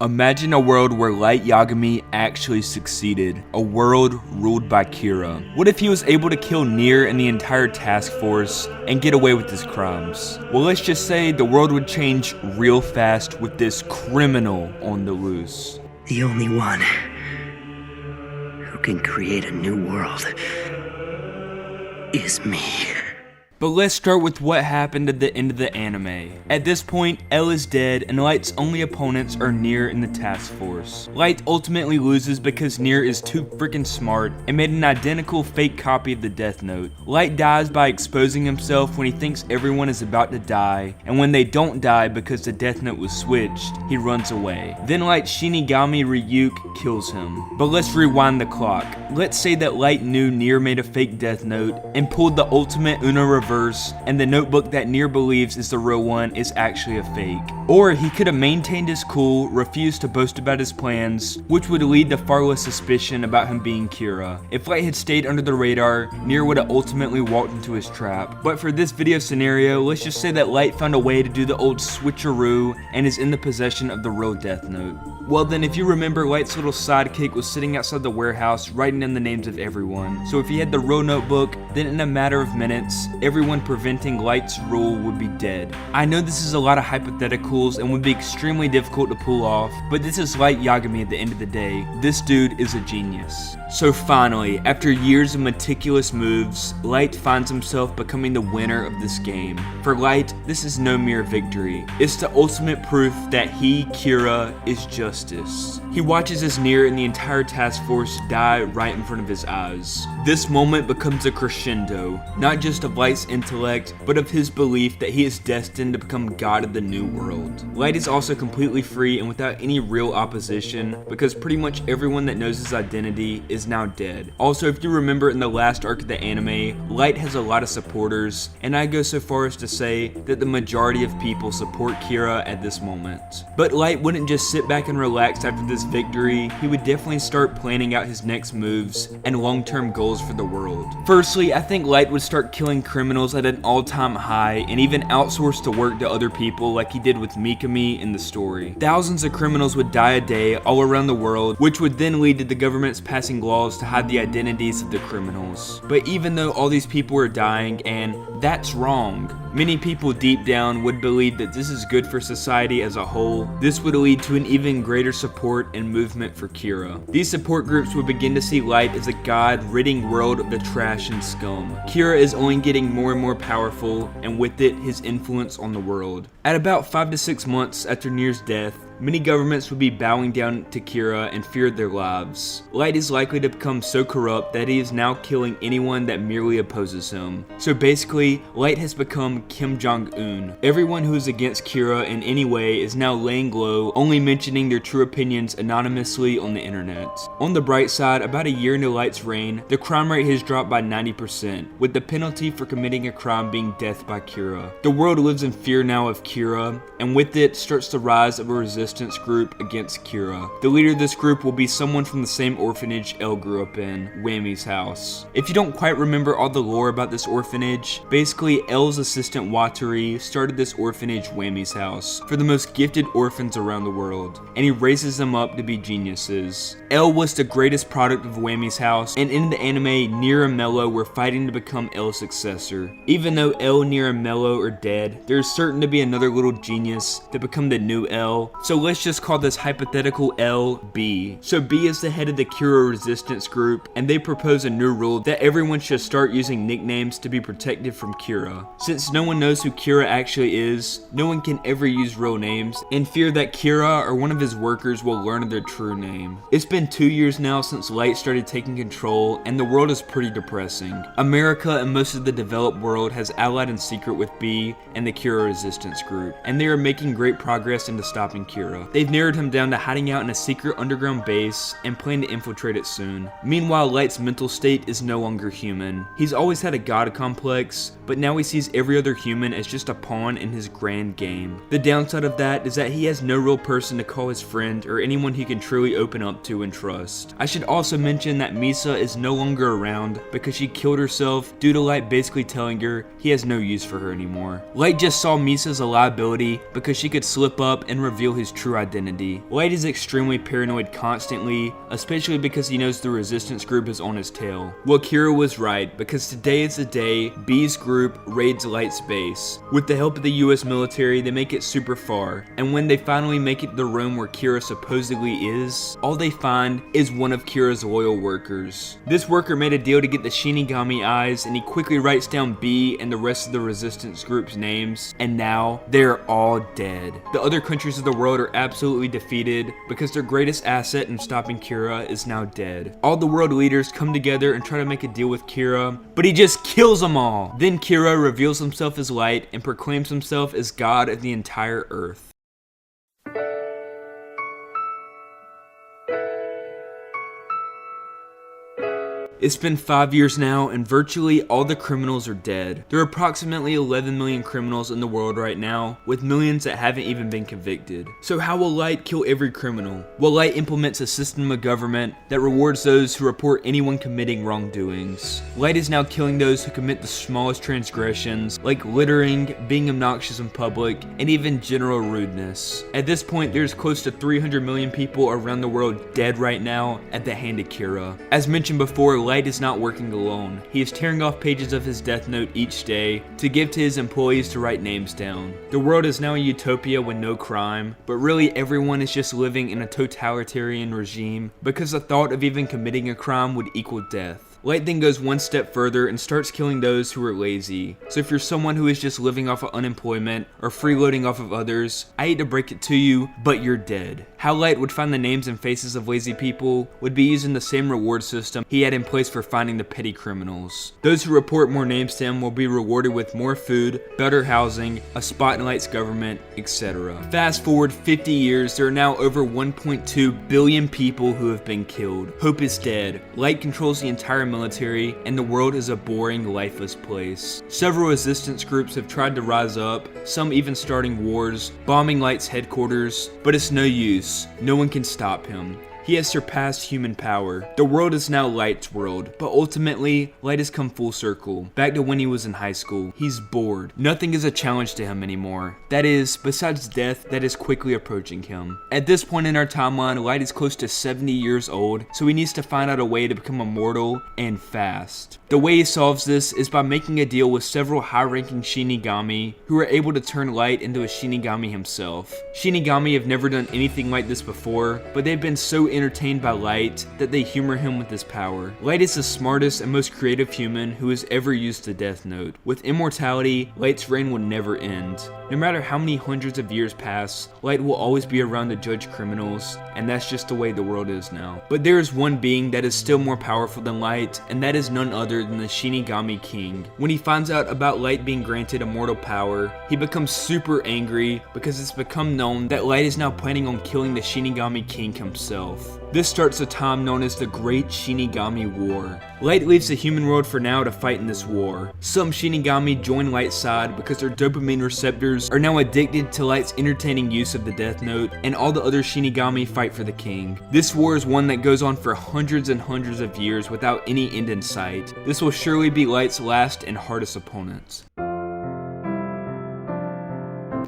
Imagine a world where Light Yagami actually succeeded. A world ruled by Kira. What if he was able to kill Nier and the entire task force and get away with his crimes? Well, let's just say the world would change real fast with this criminal on the loose. The only one who can create a new world is me. But let's start with what happened at the end of the anime. At this point, L is dead and Light's only opponents are Nier and the task force. Light ultimately loses because Nier is too freaking smart and made an identical fake copy of the Death Note. Light dies by exposing himself when he thinks everyone is about to die, and when they don't die because the Death Note was switched, he runs away. Then Light's Shinigami Ryuk kills him. But let's rewind the clock. Let's say that Light knew Nier made a fake Death Note and pulled the ultimate Uno reverse, and the notebook that Nier believes is the real one is actually a fake. Or he could have maintained his cool, refused to boast about his plans, which would lead to far less suspicion about him being Kira. If Light had stayed under the radar, Nier would have ultimately walked into his trap. But for this video scenario, let's just say that Light found a way to do the old switcheroo and is in the possession of the real Death Note. Well then, if you remember, Light's little sidekick was sitting outside the warehouse writing in the names of everyone. So if he had the real notebook, then in a matter of minutes, everyone preventing Light's rule would be dead. I know this is a lot of hypotheticals and would be extremely difficult to pull off, but this is Light Yagami at the end of the day. This dude is a genius. So finally, after years of meticulous moves, Light finds himself becoming the winner of this game. For Light, this is no mere victory. It's the ultimate proof that he, Kira, is justice. He watches as Nier and the entire task force die right in front of his eyes. This moment becomes a crescendo, not just of Light's intellect, but of his belief that he is destined to become god of the new world. Light is also completely free and without any real opposition, because pretty much everyone that knows his identity is now dead. Also, if you remember in the last arc of the anime, Light has a lot of supporters, and I go so far as to say that the majority of people support Kira at this moment. But Light wouldn't just sit back and relax after this victory. He would definitely start planning out his next moves and long-term goals for the world. Firstly, I think Light would start killing criminals at an all-time high and even outsource the work to other people like he did with Mikami in the story. Thousands of criminals would die a day all around the world, which would then lead to the governments passing laws to hide the identities of the criminals. But even though all these people are dying, and that's wrong, many people deep down would believe that this is good for society as a whole. This would lead to an even greater support and movement for Kira. These support groups would begin to see Light as a god ridding world of the trash and scum. Kira is only getting more and more powerful, and with it, his influence on the world. At about 5 to 6 months after Nier's death, many governments would be bowing down to Kira and feared their lives. Light is likely to become so corrupt that he is now killing anyone that merely opposes him. So basically, Light has become Kim Jong-un. Everyone who is against Kira in any way is now laying low, only mentioning their true opinions anonymously on the internet. On the bright side, about a year into Light's reign, the crime rate has dropped by 90%, with the penalty for committing a crime being death by Kira. The world lives in fear now of Kira, and with it starts the rise of a resistance group against Kira. The leader of this group will be someone from the same orphanage Elle grew up in, Whammy's house. If you don't quite remember all the lore about this orphanage, basically Elle's assistant Watari started this orphanage, Whammy's house, for the most gifted orphans around the world, and he raises them up to be geniuses. Elle was the greatest product of Whammy's house, and in the anime, Nier and Mello were fighting to become Elle's successor. Even though Elle, Nier, and Mello are dead, there is certain to be another little genius to become the new Elle, so let's just call this hypothetical L B. So B is the head of the Kira resistance group, and they propose a new rule that everyone should start using nicknames to be protected from Kira. Since no one knows who Kira actually is, no one can ever use real names, in fear that Kira or one of his workers will learn their true name. It's been 2 years now since Light started taking control, and the world is pretty depressing. America and most of the developed world has allied in secret with B and the Kira resistance group, and they are making great progress into stopping Kira. They've narrowed him down to hiding out in a secret underground base and plan to infiltrate it soon. Meanwhile, Light's mental state is no longer human. He's always had a god complex, but now he sees every other human as just a pawn in his grand game. The downside of that is that he has no real person to call his friend or anyone he can truly open up to and trust. I should also mention that Misa is no longer around because she killed herself due to Light basically telling her he has no use for her anymore. Light just saw Misa as a liability because she could slip up and reveal his true identity. Light is extremely paranoid constantly, especially because he knows the resistance group is on his tail. Well, Kira was right, because today is the day B's group raids Light's base. With the help of the US military, they make it super far, and when they finally make it to the room where Kira supposedly is, all they find is one of Kira's loyal workers. This worker made a deal to get the Shinigami eyes, and he quickly writes down B and the rest of the resistance group's names, and now they're all dead. The other countries of the world are absolutely defeated because their greatest asset in stopping Kira is now dead. All the world leaders come together and try to make a deal with Kira, but he just kills them all. Then Kira reveals himself as Light and proclaims himself as God of the entire Earth. It's been 5 years now, and virtually all the criminals are dead. There are approximately 11 million criminals in the world right now, with millions that haven't even been convicted. So how will Light kill every criminal? Well, Light implements a system of government that rewards those who report anyone committing wrongdoings. Light is now killing those who commit the smallest transgressions, like littering, being obnoxious in public, and even general rudeness. At this point, there's close to 300 million people around the world dead right now at the hand of Kira. As mentioned before, Light is not working alone. He is tearing off pages of his death note each day to give to his employees to write names down. The world is now a utopia with no crime, but really everyone is just living in a totalitarian regime because the thought of even committing a crime would equal death. Light then goes one step further and starts killing those who are lazy. So if you're someone who is just living off of unemployment or freeloading off of others, I hate to break it to you, but you're dead. How Light would find the names and faces of lazy people would be using the same reward system he had in place for finding the petty criminals. Those who report more names to him will be rewarded with more food, better housing, a spot in Light's government, etc. Fast forward 50 years, there are now over 1.2 billion people who have been killed. Hope is dead. Light controls the entire military, and the world is a boring, lifeless place. Several resistance groups have tried to rise up, some even starting wars, bombing Light's headquarters, but it's no use. No one can stop him. He has surpassed human power. The world is now Light's world, but ultimately, Light has come full circle, back to when he was in high school. He's bored. Nothing is a challenge to him anymore. That is, besides death that is quickly approaching him. At this point in our timeline, Light is close to 70 years old, so he needs to find out a way to become immortal and fast. The way he solves this is by making a deal with several high-ranking Shinigami who are able to turn Light into a Shinigami himself. Shinigami have never done anything like this before, but they've been so entertained by Light that they humor him with his power. Light is the smartest and most creative human who has ever used the Death Note. With immortality, Light's reign will never end. No matter how many hundreds of years pass, Light will always be around to judge criminals, and that's just the way the world is now. But there is one being that is still more powerful than Light, and that is none other than the Shinigami King. When he finds out about Light being granted immortal power, he becomes super angry because it's become known that Light is now planning on killing the Shinigami King himself. This starts a time known as the Great Shinigami War. Light leaves the human world for now to fight in this war. Some Shinigami join Light's side because their dopamine receptors are now addicted to Light's entertaining use of the Death Note, and all the other Shinigami fight for the king. This war is one that goes on for hundreds and hundreds of years without any end in sight. This will surely be Light's last and hardest opponents.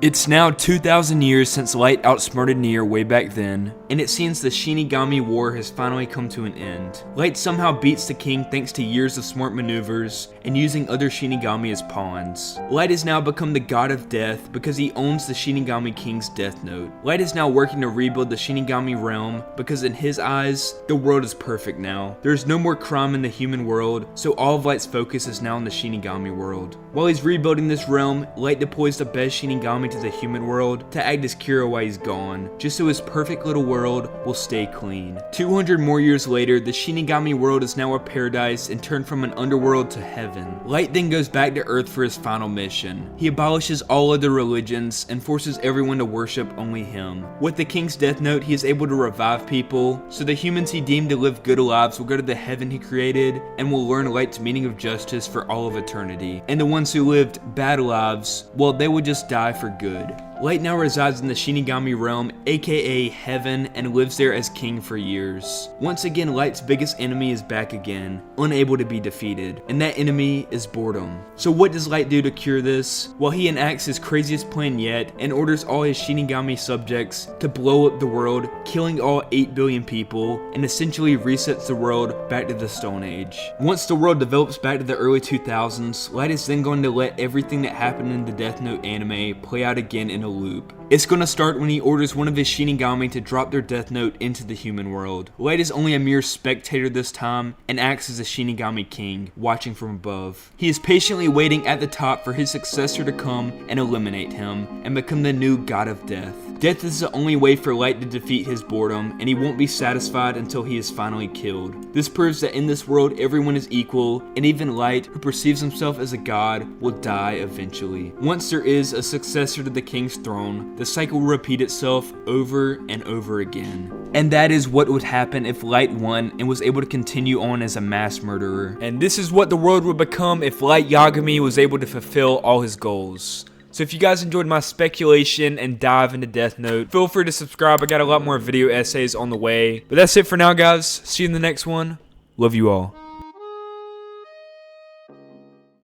It's now 2,000 years since Light outsmarted Nier way back then, and it seems the Shinigami War has finally come to an end. Light somehow beats the king thanks to years of smart maneuvers and using other Shinigami as pawns. Light has now become the god of death because he owns the Shinigami King's Death Note. Light is now working to rebuild the Shinigami realm because in his eyes, the world is perfect now. There is no more crime in the human world, so all of Light's focus is now on the Shinigami world. While he's rebuilding this realm, Light deploys the best Shinigami to the human world to act as Kira while he's gone, just so his perfect little world will stay clean. 200 more years later, the Shinigami world is now a paradise and turned from an underworld to heaven. Light then goes back to Earth for his final mission. He abolishes all other religions and forces everyone to worship only him. With the King's Death Note, he is able to revive people, so the humans he deemed to live good lives will go to the heaven he created and will learn Light's meaning of justice for all of eternity. And the ones who lived bad lives, well, they will just die for good. Light now resides in the Shinigami realm, aka Heaven, and lives there as king for years. Once again, Light's biggest enemy is back again, unable to be defeated, and that enemy is boredom. So what does Light do to cure this? Well, he enacts his craziest plan yet and orders all his Shinigami subjects to blow up the world, killing all 8 billion people, and essentially resets the world back to the Stone Age. Once the world develops back to the early 2000s, Light is then going to let everything that happened in the Death Note anime play out again in a loop. It's going to start when he orders one of his Shinigami to drop their Death Note into the human world. Light is only a mere spectator this time and acts as a Shinigami king, watching from above. He is patiently waiting at the top for his successor to come and eliminate him and become the new god of death. Death is the only way for Light to defeat his boredom, and he won't be satisfied until he is finally killed. This proves that in this world everyone is equal, and even Light, who perceives himself as a god, will die eventually. Once there is a successor to the king's throne, the cycle will repeat itself over and over again. And that is what would happen if Light won and was able to continue on as a mass murderer. And this is what the world would become if Light Yagami was able to fulfill all his goals. So if you guys enjoyed my speculation and dive into Death Note, feel free to subscribe. I got a lot more video essays on the way. But that's it for now, guys. See you in the next one. Love you all.